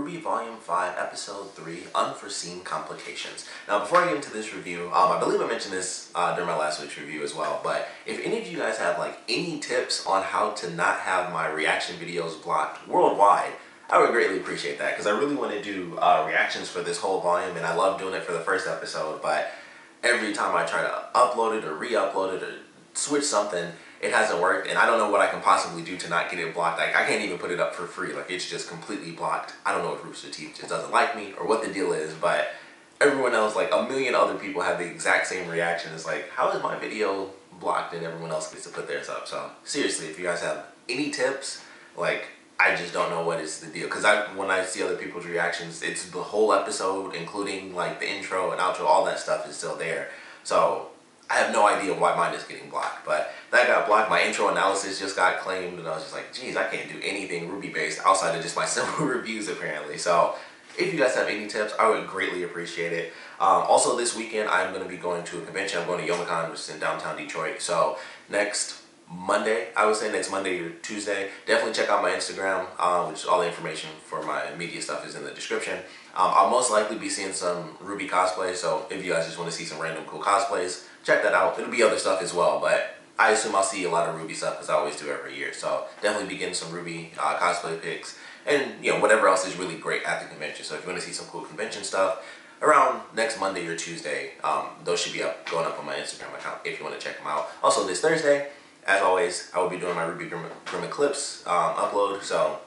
RWBY Volume 5, Episode 3, Unforeseen Complications. Now, before I get into this review, I believe I mentioned this during my last week's review as well, but if any of you guys have any tips on how to not have my reaction videos blocked worldwide, I would greatly appreciate that, because I really want to do reactions for this whole volume, and I love doing it for the first episode, but every time I try to upload it or re-upload it or switch something, it hasn't worked, and I don't know what I can possibly do to not get it blocked. I can't even put it up for free. It's just completely blocked. I don't know if Rooster Teeth just doesn't like me or what the deal is, but everyone else, a million other people have the exact same reaction. It's how is my video blocked and everyone else gets to put theirs up? So seriously, if you guys have any tips, I just don't know what is the deal. Because when I see other people's reactions, it's the whole episode, including the intro and outro, all that stuff is still there. So I have no idea why mine is getting blocked, but that got blocked. My intro analysis just got claimed, and I was just like, geez, I can't do anything RWBY based outside of just my simple reviews apparently. So if you guys have any tips, I would greatly appreciate it. Also this weekend, I'm going to be going to a convention. I'm going to Youmacon, which is in downtown Detroit. So next Monday, I would say next Monday or Tuesday, definitely check out my Instagram, which all the information for my media stuff is in the description. I'll most likely be seeing some RWBY cosplay, so if you guys just want to see some random cool cosplays, check that out. It'll be other stuff as well, but I assume I'll see a lot of RWBY stuff because I always do every year. So definitely be getting some RWBY cosplay pics and whatever else is really great at the convention. So if you want to see some cool convention stuff around next Monday or Tuesday, those should be going up on my Instagram account if you want to check them out. Also this Thursday, as always, I will be doing my RWBY Grim Eclipse upload, so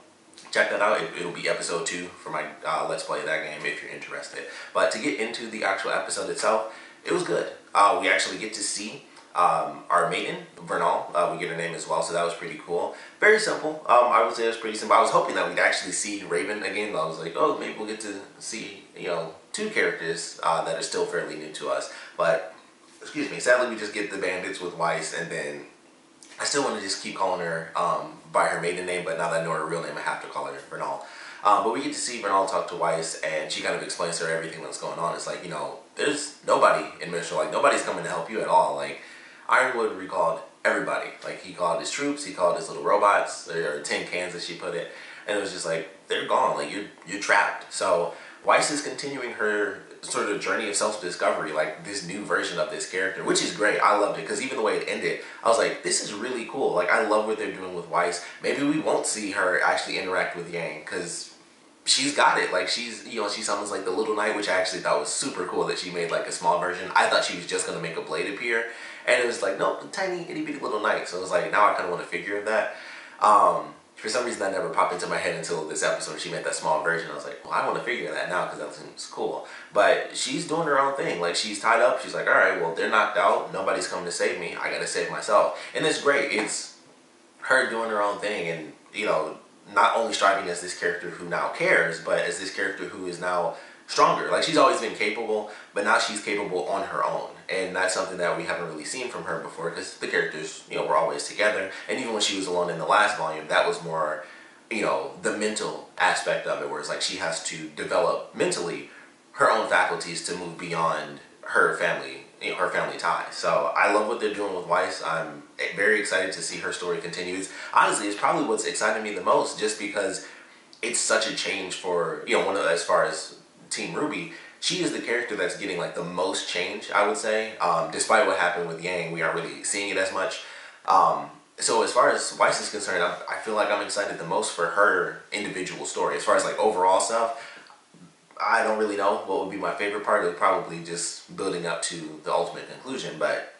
check that out. It'll be episode 2 for my Let's Play that game if you're interested. But to get into the actual episode itself, it was good. We actually get to see our maiden, Vernal. We get her name as well, so that was pretty cool. Very simple. I would say it was pretty simple. I was hoping that we'd actually see Raven again. I was like, oh, maybe we'll get to see, 2 characters that are still fairly new to us. But, excuse me, sadly we just get the bandits with Weiss, and then I still want to just keep calling her by her maiden name, but now that I know her real name, I have to call her Vernal. But we get to see Vernal talk to Weiss, and she kind of explains to her everything that's going on. It's there's nobody in Mitchell, nobody's coming to help you at all. Ironwood recalled everybody. He called his troops, he called his little robots, or tin cans as she put it, and it was just they're gone, you're trapped. So Weiss is continuing her sort of journey of self-discovery, this new version of this character, which is great. I loved it, because even the way it ended, I was like, this is really cool. I love what they're doing with Weiss. Maybe we won't see her actually interact with Yang, because she's got it. She's, she summons the Little Knight, which I actually thought was super cool that she made a small version. I thought she was just going to make a blade appear, and it was nope, the tiny itty bitty Little Knight. So it was now I kind of want a figure of that. For some reason that never popped into my head until this episode. She made that small version. I was like, well, I want to figure that now because that seems cool. But she's doing her own thing. She's tied up. She's like, all right, well, they're knocked out. Nobody's coming to save me. I got to save myself. And it's great. It's her doing her own thing, and, not only striving as this character who now cares, but as this character who is now stronger. She's always been capable, but now she's capable on her own. And that's something that we haven't really seen from her before, because the characters, were always together. And even when she was alone in the last volume, that was more, the mental aspect of it, where it's she has to develop mentally her own faculties to move beyond her family, her family ties. So I love what they're doing with Weiss. I'm very excited to see her story continue. Honestly, it's probably what's excited me the most, just because it's such a change for, as far as Team RWBY. She is the character that's getting the most change, I would say. Despite what happened with Yang, we aren't really seeing it as much. So as far as Weiss is concerned, I feel I'm excited the most for her individual story. As far as overall stuff, I don't really know what would be my favorite part. It would probably just building up to the ultimate conclusion. But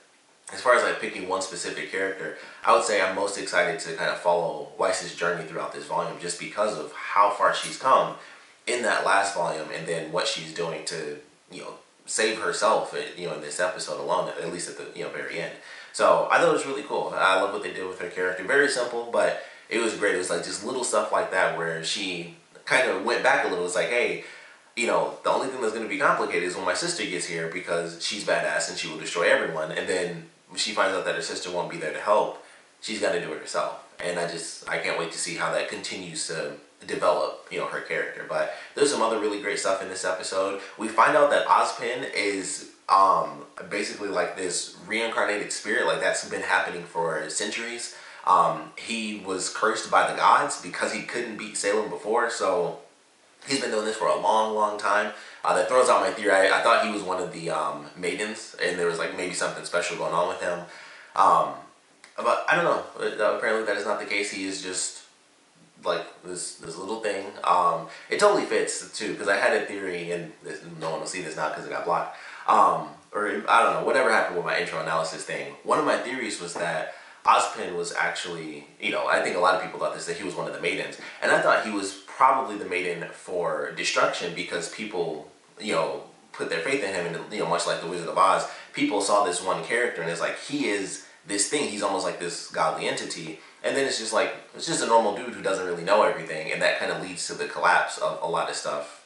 as far as picking one specific character, I would say I'm most excited to kind of follow Weiss's journey throughout this volume, just because of how far she's come in that last volume, and then what she's doing to, save herself, in this episode alone, at least at the, very end. So I thought it was really cool. I love what they did with her character. Very simple, but it was great. It was just little stuff like that where she kind of went back a little. It's hey, the only thing that's going to be complicated is when my sister gets here, because she's badass and she will destroy everyone. And then when she finds out that her sister won't be there to help, she's got to do it herself. And I can't wait to see how that continues to develop, her character. But there's some other really great stuff in this episode. We find out that Ozpin is basically this reincarnated spirit. That's been happening for centuries. He was cursed by the gods because he couldn't beat Salem before, so He's been doing this for a long, long time. That throws out my theory. I thought he was one of the maidens, and there was like maybe something special going on with him. But I don't know. Apparently that is not the case. He is just like this little thing. It totally fits too, because I had a theory, and no one will see this now because it got blocked. Or I don't know, whatever happened with my intro analysis thing. One of my theories was that Ozpin was actually, I think a lot of people thought this, that he was one of the maidens. And I thought he was probably the maiden for destruction, because people, put their faith in him, and, much like the Wizard of Oz, people saw this one character and it's like, he is this thing, he's almost like this godly entity. And then it's just like, it's just a normal dude who doesn't really know everything, and that kind of leads to the collapse of a lot of stuff,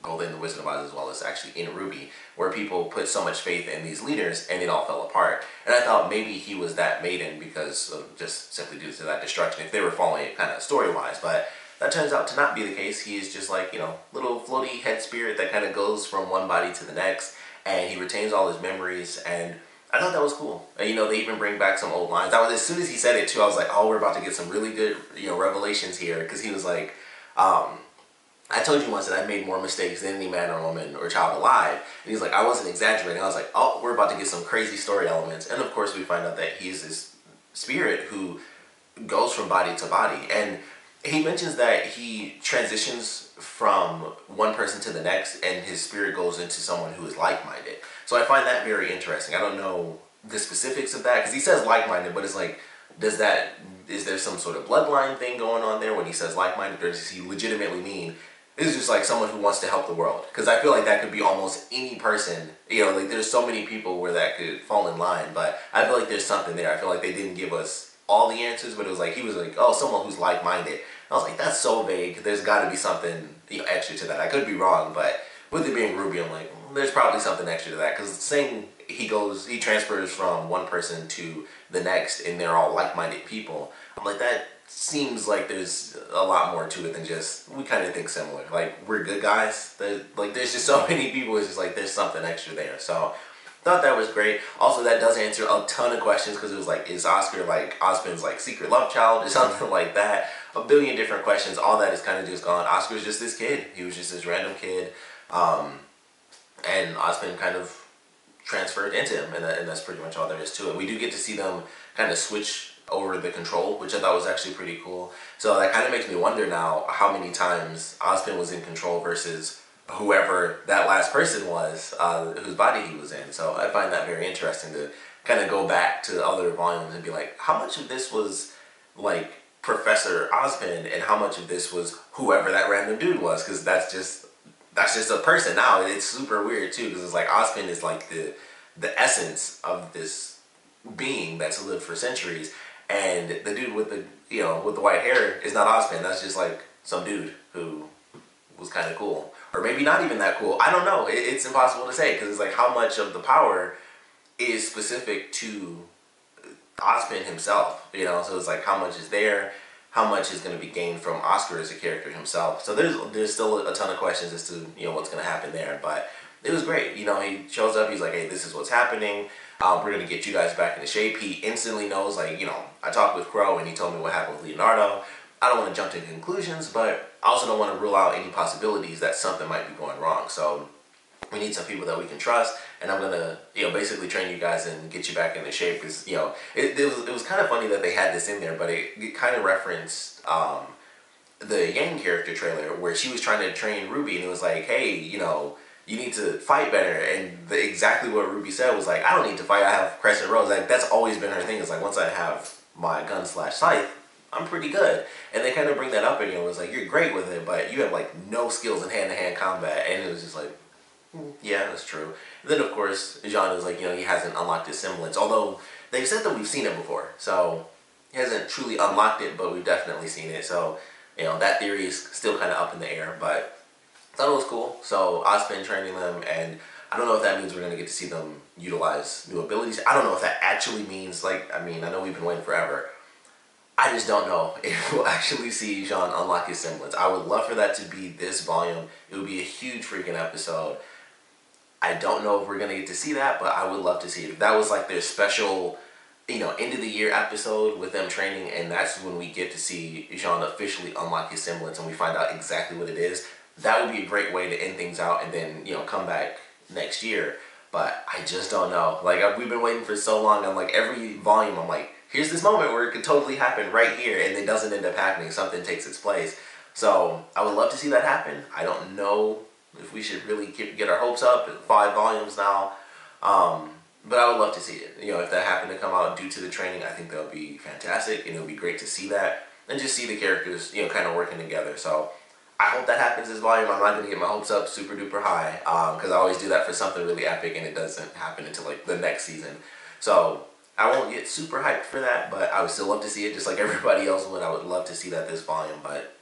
both in the Wizard of Oz as well as actually in RWBY, where people put so much faith in these leaders and it all fell apart. And I thought maybe he was that maiden because of just simply due to that destruction, if they were following it kind of story-wise. But that turns out to not be the case. He is just like, little floaty head spirit that kind of goes from one body to the next, and he retains all his memories. And I thought that was cool. And, they even bring back some old lines. As soon as he said it too, I was like, oh, we're about to get some really good, revelations here. Because he was like, I told you once that I made more mistakes than any man or woman or child alive. And he's like, I wasn't exaggerating. I was like, oh, we're about to get some crazy story elements. And of course we find out that he's this spirit who goes from body to body. And he mentions that he transitions from one person to the next, and his spirit goes into someone who is like-minded. So I find that very interesting. I don't know the specifics of that, because he says like-minded, but it's like, is there some sort of bloodline thing going on there when he says like-minded, or does he legitimately mean it's just like someone who wants to help the world? Because I feel like that could be almost any person. Like there's so many people where that could fall in line, but I feel like there's something there. I feel like they didn't give us all the answers, but it was like, he was like, oh, someone who's like-minded. I was like, that's so vague. There's got to be something extra to that. I could be wrong, but with it being RWBY, I'm like, there's probably something extra to that. Because saying he transfers from one person to the next, and they're all like-minded people, I'm like, that seems like there's a lot more to it than just, we kind of think similar. Like, we're good guys. There's just so many people, it's just like, there's something extra there. So thought that was great. Also, that does answer a ton of questions, because it was like, is Oscar like Ozpin's like secret love child or something like that? A billion different questions. All that is kind of just gone. Oscar's just this kid. He was just this random kid, and Ozpin kind of transferred into him, and that's pretty much all there is to it. We do get to see them kind of switch over the control, which I thought was actually pretty cool. So that kind of makes me wonder now how many times Ozpin was in control versus whoever that last person was, whose body he was in. So I find that very interesting to kind of go back to other volumes and be like, how much of this was like Professor Ozpin and how much of this was whoever that random dude was? Because that's just a person now. It's super weird too, because it's like Ozpin is like the essence of this being that's lived for centuries, and the dude with the with the white hair is not Ozpin. That's just like some dude who was kind of cool, or maybe not even that cool. I don't know. It's impossible to say, because it's like how much of the power is specific to Ozpin himself, so it's like how much is there, how much is going to be gained from Oscar as a character himself. So there's still a ton of questions as to what's going to happen there, but it was great. He shows up, he's like, hey, this is what's happening, we're going to get you guys back into shape. He instantly knows, like, I talked with Crow and he told me what happened with Leonardo. I don't want to jump to conclusions, but I also don't want to rule out any possibilities that something might be going wrong. So we need some people that we can trust, and I'm gonna, basically train you guys and get you back into shape. Because it was kind of funny that they had this in there, but it kind of referenced the Yang character trailer where she was trying to train RWBY, and it was like, hey, you need to fight better. And exactly what RWBY said was like, I don't need to fight. I have Crescent Rose. Like, that's always been her thing. It's like, once I have my gun / scythe, I'm pretty good. And they kind of bring that up again. It was like, you're great with it, but you have like no skills in hand-to-hand combat. And it was just like, yeah, that's true. And then of course, Jean is like, he hasn't unlocked his semblance. Although they've said that we've seen it before. So he hasn't truly unlocked it, but we've definitely seen it. So, that theory is still kind of up in the air, but I thought it was cool. So Ozpin training them, and I don't know if that means we're going to get to see them utilize new abilities. I don't know if that actually means, like, I know we've been waiting forever. I just don't know if we'll actually see Jean unlock his semblance. I would love for that to be this volume. It would be a huge freaking episode. I don't know if we're going to get to see that, but I would love to see it. If that was like their special, end of the year episode with them training, and that's when we get to see Jean officially unlock his semblance and we find out exactly what it is, that would be a great way to end things out and then, you know, come back next year. But I just don't know. Like, we've been waiting for so long. I'm like, every volume, I'm like, here's this moment where it could totally happen right here, and it doesn't end up happening. Something takes its place. So I would love to see that happen. I don't know if we should really get our hopes up. 5 volumes now. But I would love to see it. You know, if that happened to come out due to the training, I think that would be fantastic, and it would be great to see that and just see the characters, you know, kind of working together. So I hope that happens this volume. I'm not going to get my hopes up super duper high because I always do that for something really epic, and it doesn't happen until like the next season. So I won't get super hyped for that, but I would still love to see it just like everybody else would. I would love to see that this volume, but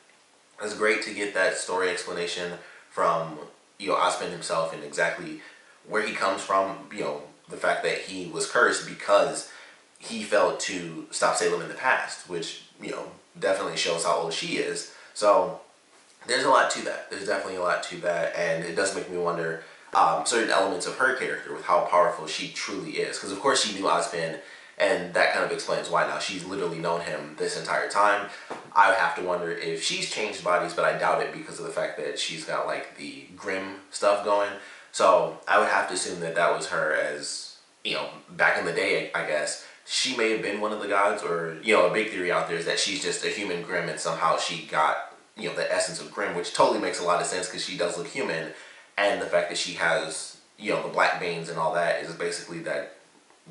it's great to get that story explanation from, you know, Ozpin himself and exactly where he comes from, you know, the fact that he was cursed because he failed to stop Salem in the past, which, you know, definitely shows how old she is. So there's a lot to that. There's definitely a lot to that, and it does make me wonder certain elements of her character with how powerful she truly is. Because of course she knew Ozpin, and that kind of explains why now she's literally known him this entire time. I would have to wonder if she's changed bodies, but I doubt it because of the fact that she's got like the Grimm stuff going. So I would have to assume that that was her as, you know, back in the day, I guess. She may have been one of the gods, or, you know, a big theory out there is that she's just a human Grimm and somehow she got, you know, the essence of Grimm, which totally makes a lot of sense because she does look human. And the fact that she has, you know, the black veins and all that is basically that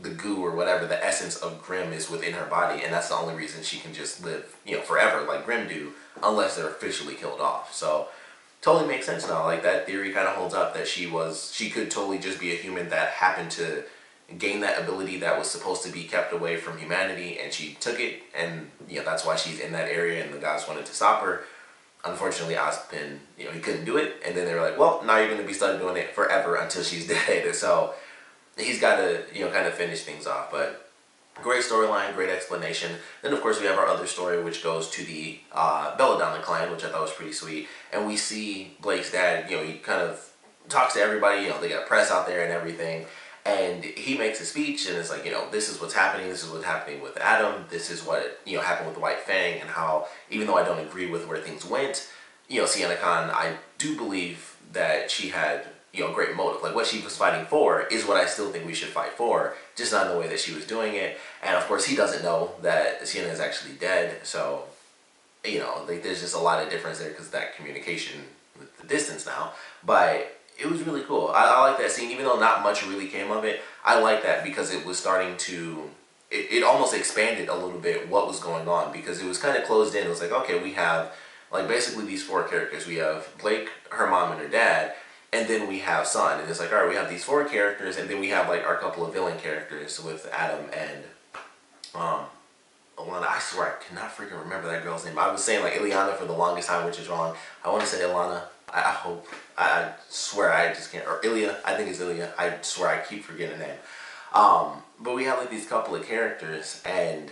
the goo or whatever, the essence of Grimm is within her body. And that's the only reason she can just live, you know, forever like Grimm do, unless they're officially killed off. So totally makes sense now. Like, that theory kind of holds up that she could totally just be a human that happened to gain that ability that was supposed to be kept away from humanity, and she took it, and, you know, that's why she's in that area, and the gods wanted to stop her. Unfortunately, Ozpin, you know, he couldn't do it, and then they were like, well, now you're going to be stuck doing it forever until she's dead. So he's got to, you know, kind of finish things off. But great storyline, great explanation. Then, of course, we have our other story, which goes to the Belladonna clan, which I thought was pretty sweet. And we see Blake's dad, you know, he kind of talks to everybody, you know, they got press out there and everything. And he makes a speech, and it's like, you know, this is what's happening. This is what's happening with Adam. This is what, you know, happened with the White Fang, and how, even though I don't agree with where things went, you know, Sienna Khan, I do believe that she had, you know, great motive. Like, what she was fighting for is what I still think we should fight for, just not in the way that she was doing it. And of course, he doesn't know that Sienna is actually dead. So, you know, like, there's just a lot of difference there because of that communication with the distance now. But it was really cool. I like that scene, even though not much really came of it. I like that because it was starting to, it almost expanded a little bit what was going on, because it was kind of closed in. It was like, okay, we have like basically these 4 characters. We have Blake, her mom, and her dad, and then we have Son. And it's like, all right, we have these 4 characters, and then we have like our couple of villain characters with Adam and Alana. I swear I cannot freaking remember that girl's name. I was saying like Ileana for the longest time, which is wrong. I want to say Alana. I hope. I swear I just can't. Or Ilya. I think it's Ilya. I swear I keep forgetting the name. But we have like these couple of characters, and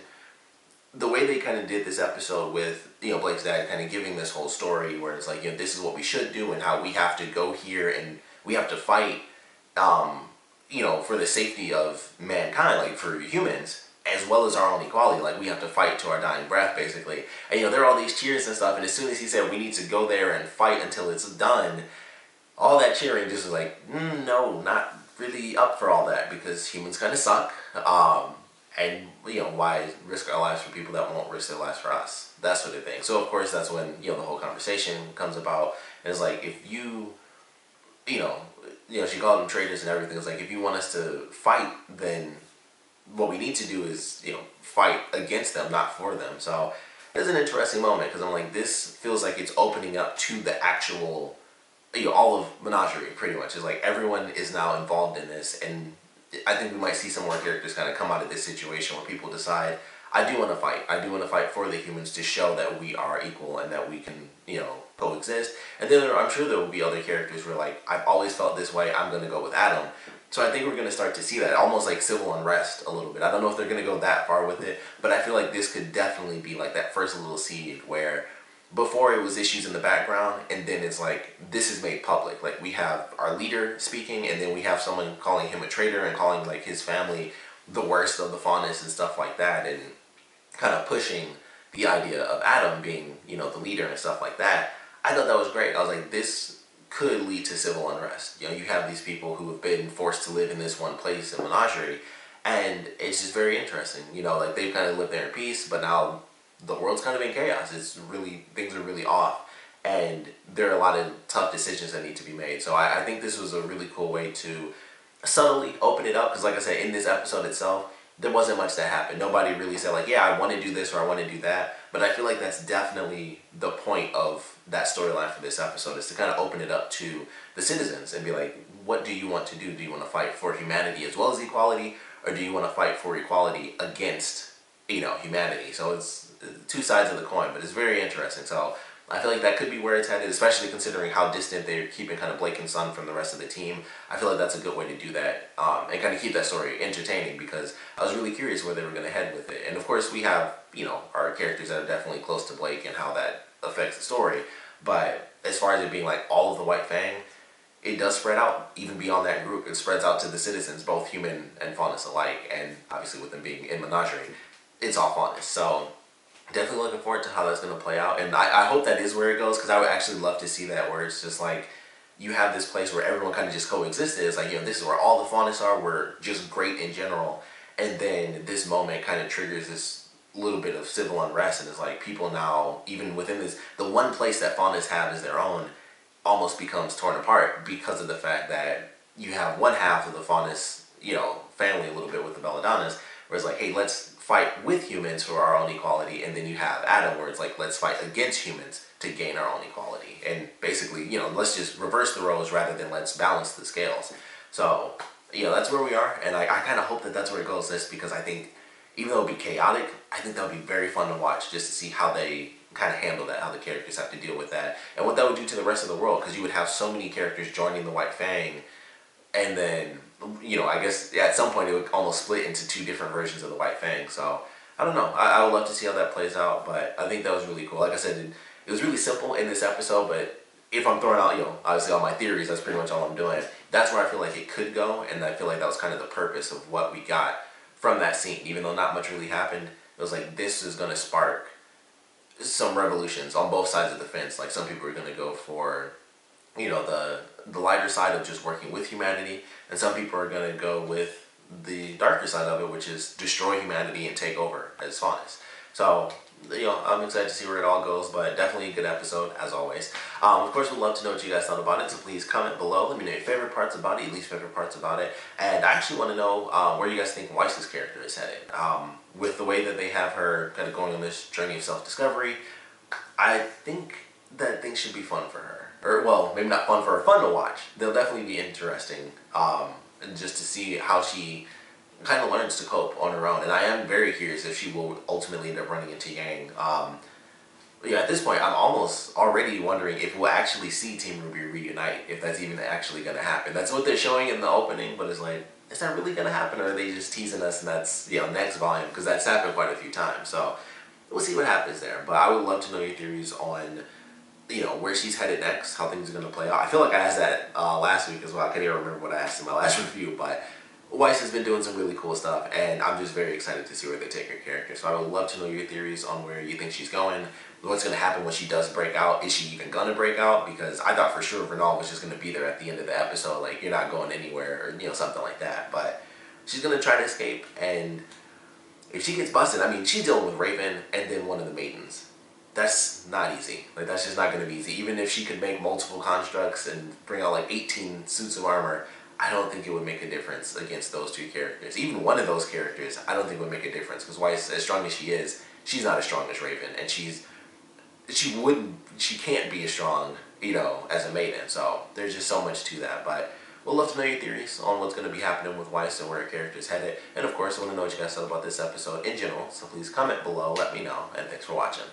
the way they kind of did this episode with, you know, Blake's dad kind of giving this whole story where it's like, you know, this is what we should do and how we have to go here and we have to fight, you know, for the safety of mankind, like for humans, as well as our own equality. Like, we have to fight to our dying breath, basically. And, you know, there are all these cheers and stuff, and as soon as he said we need to go there and fight until it's done, all that cheering just was like, no, not really up for all that, because humans kind of suck. And, you know, why risk our lives for people that won't risk their lives for us? That sort of thing. So, of course, that's when, you know, the whole conversation comes about. And it's like, if you know, she called them traitors and everything. It's like, if you want us to fight, then what we need to do is, you know, fight against them, not for them. So it's an interesting moment, because I'm like, this feels like it's opening up to the actual, you know, all of Menagerie, pretty much. It's like everyone is now involved in this, and I think we might see some more characters kind of come out of this situation where people decide, I do want to fight. I do want to fight for the humans to show that we are equal and that we can, you know, coexist. And then I'm sure there will be other characters where, like, I've always felt this way, I'm going to go with Adam. So I think we're going to start to see that, almost like civil unrest a little bit. I don't know if they're going to go that far with it, but I feel like this could definitely be like that first little seed where before it was issues in the background, and then it's like, this is made public. Like, we have our leader speaking, and then we have someone calling him a traitor and calling, like, his family the worst of the faunas and stuff like that, and kind of pushing the idea of Adam being, you know, the leader and stuff like that. I thought that was great. I was like, this could lead to civil unrest. You know, you have these people who have been forced to live in this one place in menagerie, and it's just very interesting. You know, like they've kind of lived there in peace, but now the world's kind of in chaos. It's really, things are really off, and there are a lot of tough decisions that need to be made. So I think this was a really cool way to subtly open it up, because like I said, in this episode itself, there wasn't much that happened. Nobody really said like, yeah, I want to do this or I want to do that. But I feel like that's definitely the point of that storyline for this episode, is to kind of open it up to the citizens and be like, what do you want to do? Do you want to fight for humanity as well as equality, or do you want to fight for equality against, you know, humanity? So it's two sides of the coin, but it's very interesting. So I feel like that could be where it's headed, especially considering how distant they're keeping kind of Blake and Sun from the rest of the team. I feel like that's a good way to do that, and kind of keep that story entertaining, because I was really curious where they were going to head with it. And of course we have, you know, our characters that are definitely close to Blake and how that affects the story. But as far as it being like all of the White Fang, it does spread out even beyond that group. It spreads out to the citizens, both human and faunus alike, and obviously with them being in menagerie, it's all faunus. So definitely looking forward to how that's going to play out, and I hope that is where it goes, because I would actually love to see that, where it's just like you have this place where everyone kind of just coexisted. It's like, you know, this is where all the faunus are, we're just great in general, and then this moment kind of triggers this little bit of civil unrest, and it's like people now, even within this, the one place that faunus have as their own, almost becomes torn apart because of the fact that you have one half of the faunus, you know, family a little bit with the Belladonnas, where it's like, hey, let's fight with humans for our own equality, and then you have Adam, where it's like, let's fight against humans to gain our own equality, and basically, you know, let's just reverse the roles rather than let's balance the scales. So, you know, that's where we are, and I kind of hope that that's where it goes, this, because I think, even though it'll be chaotic, I think that would be very fun to watch, just to see how they kind of handle that, how the characters have to deal with that, and what that would do to the rest of the world, because you would have so many characters joining the White Fang, and then, you know, I guess at some point it would almost split into two different versions of the White Fang. So I don't know. I would love to see how that plays out, but I think that was really cool. Like I said, it was really simple in this episode, but if I'm throwing out, you know, obviously all my theories, that's pretty much all I'm doing. That's where I feel like it could go, and I feel like that was kind of the purpose of what we got from that scene. Even though not much really happened, it was like, this is going to spark some revolutions on both sides of the fence. Like, some people are going to go for, you know, the lighter side of just working with humanity, and some people are going to go with the darker side of it, which is destroy humanity and take over as faunus. So, you know, I'm excited to see where it all goes, but definitely a good episode, as always. Of course, we'd love to know what you guys thought about it, so please comment below. Let me know your favorite parts about it, your least favorite parts about it, and I actually want to know where you guys think Weiss's character is headed. With the way that they have her kind of going on this journey of self-discovery, I think that things should be fun for her. Or, well, maybe not fun for her, fun to watch. They'll definitely be interesting, just to see how she kind of learns to cope on her own. And I am very curious if she will ultimately end up running into Yang. Yeah, at this point, I'm almost already wondering if we'll actually see Team RWBY reunite, if that's even actually going to happen. That's what they're showing in the opening, but it's like, is that really going to happen, or are they just teasing us and that's, you know, next volume? Because that's happened quite a few times. So we'll see what happens there. But I would love to know your theories on, you know, where she's headed next, how things are going to play out. I feel like I asked that last week as well. I can't even remember what I asked in my last review, but Weiss has been doing some really cool stuff, and I'm just very excited to see where they take her character. So I would love to know your theories on where you think she's going, what's going to happen when she does break out. Is she even going to break out? Because I thought for sure Vernal was just going to be there at the end of the episode, like, you're not going anywhere, or, you know, something like that. But she's going to try to escape, and if she gets busted, I mean, she's dealing with Raven and then one of the maidens. That's not easy. Like, that's just not going to be easy. Even if she could make multiple constructs and bring out like 18 suits of armor, I don't think it would make a difference against those two characters. Even one of those characters, I don't think would make a difference, because Weiss, as strong as she is, she's not as strong as Raven, and she can't be as strong, you know, as a maiden. So there's just so much to that. But we'll love to know your theories on what's going to be happening with Weiss and where her character is headed. And of course, I want to know what you guys thought about this episode in general. So please comment below, let me know, and thanks for watching.